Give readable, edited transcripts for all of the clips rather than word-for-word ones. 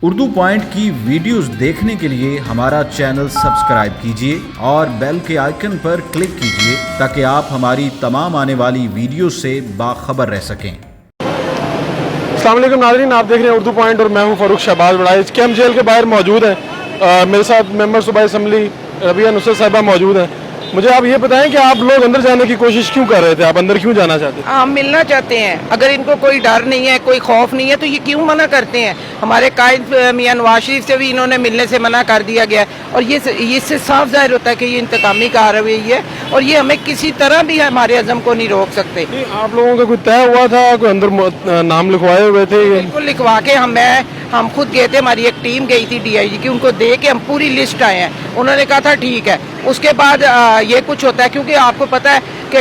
Urdu point کی videos دیکھنے کے لیے ہمارا چینل سبسکرائب کیجیے اور بیل کے آئیکن پر کلک کیجیے تاکہ آپ ہماری تمام آنے والی ویڈیوز سے باخبر رہ سکیں۔ السلام علیکم ناظرین، آپ دیکھ رہے ہیں اردو پوائنٹ اور میں ہوں فاروق شہباز وڑائچ۔ کیمپ جیل کے باہر موجود ہیں، میرے ساتھ ممبر صوبائی اسمبلی ربیہ نصرت صاحبہ موجود ہیں۔ مجھے آپ یہ بتائیں کہ آپ لوگ اندر جانے کی کوشش کیوں کر رہے تھے؟ آپ اندر کیوں جانا چاہتے تھے؟ ہم ملنا چاہتے ہیں۔ اگر ان کو کوئی ڈر نہیں ہے، کوئی خوف نہیں ہے تو یہ کیوں منع کرتے ہیں؟ ہمارے قائد میاں نواز شریف سے بھی انہوں نے ملنے سے منع کر دیا گیا ہے، اور یہ اس سے صاف ظاہر ہوتا ہے کہ یہ انتقامی کارروائی ہے، اور یہ ہمیں کسی طرح بھی ہمارے عزم کو نہیں روک سکتے۔ آپ لوگوں کا کوئی طے ہوا تھا؟ کوئی اندر نام لکھوائے ہوئے تھے؟ بالکل لکھوا کے ہم خود گئے تھے، ہماری ایک ٹیم گئی تھی ڈی آئی جی کی، ان کو دے کے ہم پوری لسٹ آئے ہیں۔ انہوں نے کہا تھا ٹھیک ہے۔ اس کے بعد یہ کچھ ہوتا ہے، کیونکہ آپ کو پتہ ہے کہ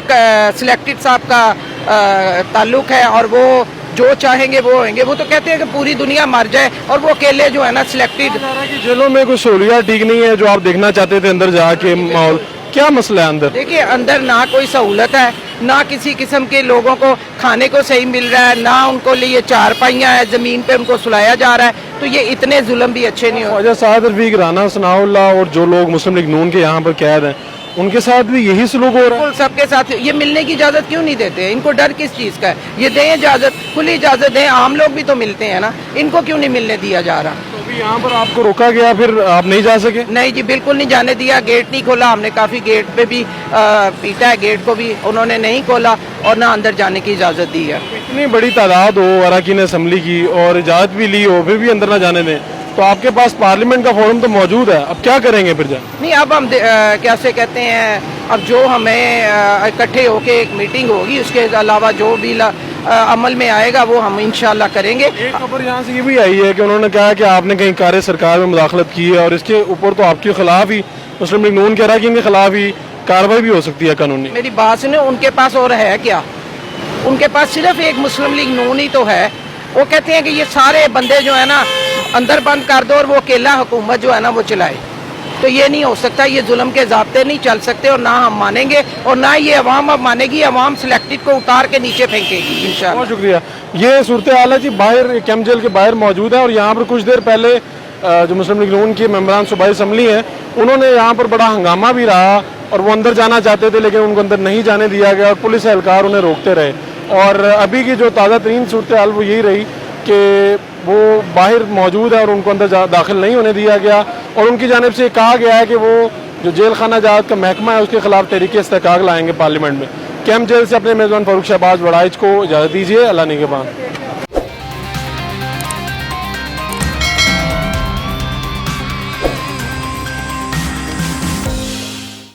سلیکٹڈ صاحب کا تعلق ہے، اور وہ جو چاہیں گے وہ ہوئیں گے۔ وہ تو کہتے ہیں کہ پوری دنیا مر جائے، اور وہ اکیلے جو ہے نا سلیکٹڈ۔ جیلوں میں کوئی سہولیات ٹھیک نہیں ہے جو آپ دیکھنا چاہتے تھے اندر جا کے ماحول؟ کیا مسئلہ ہے اندر؟ دیکھیے، اندر نہ کوئی سہولت ہے، نہ کسی قسم کے لوگوں کو کھانے کو صحیح مل رہا ہے، نہ ان کو لیے چارپائیاں ہیں، زمین پہ ان کو سلایا جا رہا ہے۔ تو یہ اتنے ظلم بھی اچھے نہیں ہوتے۔ خواجہ سعد رفیق، رانا ثناء اللہ اور جو لوگ مسلم لیگ نون کے یہاں پر قید ہیں، ان کے ساتھ بھی یہی سلوک ہو رہا ہے؟ بالکل سب کے ساتھ۔ یہ ملنے کی اجازت کیوں نہیں دیتے؟ ان کو ڈر کس چیز کا ہے؟ یہ دیں اجازت، کھلی اجازت دیں۔ عام لوگ بھی تو ملتے ہیں نا، ان کو کیوں نہیں ملنے دیا جا رہا؟ تو ابھی یہاں پر آپ کو روکا گیا، پھر آپ نہیں جا سکے؟ نہیں جی، بالکل نہیں جانے دیا۔ گیٹ نہیں کھولا، ہم نے کافی گیٹ پہ بھی پیٹا ہے، گیٹ کو بھی انہوں نے نہیں کھولا، اور نہ اندر جانے کی اجازت دی ہے۔ اتنی بڑی تعداد ہو اراکین اسمبلی کی اور اجازت بھی لی ہو، پھر بھی اندر نہ جانے دیں، تو آپ کے پاس پارلیمنٹ کا فورم تو موجود ہے، اب کیا کریں گے پھر جا؟ نہیں، اب ہم کیسے کہتے ہیں، اب جو ہمیں اکٹھے ہو کے ایک میٹنگ ہوگی، اس کے علاوہ جو بھی عمل میں آئے گا وہ ہم انشاءاللہ کریں گے۔ ایک خبر یہاں سے یہ بھی آئی ہے کہ انہوں نے کہا کہ آپ نے کہیں کار سرکار میں مداخلت کی ہے، اور اس کے اوپر تو آپ کے خلاف ہی، مسلم لیگ نون کے اراکین کے خلاف ہی کارروائی بھی ہو سکتی ہے قانونی۔ میری بات سنیں، ان کے پاس اور ہے کیا؟ ان کے پاس صرف ایک مسلم لیگ نون ہی تو ہے۔ وہ کہتے ہیں کہ یہ سارے بندے جو ہے نا اندر بند کر دو، اور وہ اکیلا حکومت جو ہے نا وہ چلائے۔ تو یہ نہیں ہو سکتا، یہ ظلم کے ضابطے نہیں چل سکتے، اور نہ ہم مانیں گے، اور نہ یہ عوام اب مانے گی۔ عوام سلیکٹڈ کو اتار کے نیچے پھینکے گی انشاءاللہ۔ بہت شکریہ۔ یہ صورتحال ہے جی، باہر کیمپ جیل کے باہر موجود ہے، اور یہاں پر کچھ دیر پہلے جو مسلم لیگ نون کے ممبران صوبائی اسمبلی ہیں، انہوں نے یہاں پر بڑا ہنگامہ بھی رہا، اور وہ اندر جانا چاہتے تھے لیکن ان کو اندر نہیں جانے دیا گیا، اور پولیس اہلکار انہیں روکتے رہے۔ اور ابھی کی جو تازہ ترین صورتحال وہ یہی رہی کہ وہ باہر موجود ہے اور ان کو اندر داخل نہیں ہونے دیا گیا، اور ان کی جانب سے کہا گیا ہے کہ وہ جو جیل خانہ جات کا محکمہ ہے اس کے خلاف تحریک استحقاق لائیں گے پارلیمنٹ میں۔ کیمپ جیل سے اپنے میزبان فاروق شہباز وڑائچ کو اجازت دیجیے۔ اللہ نگہبان۔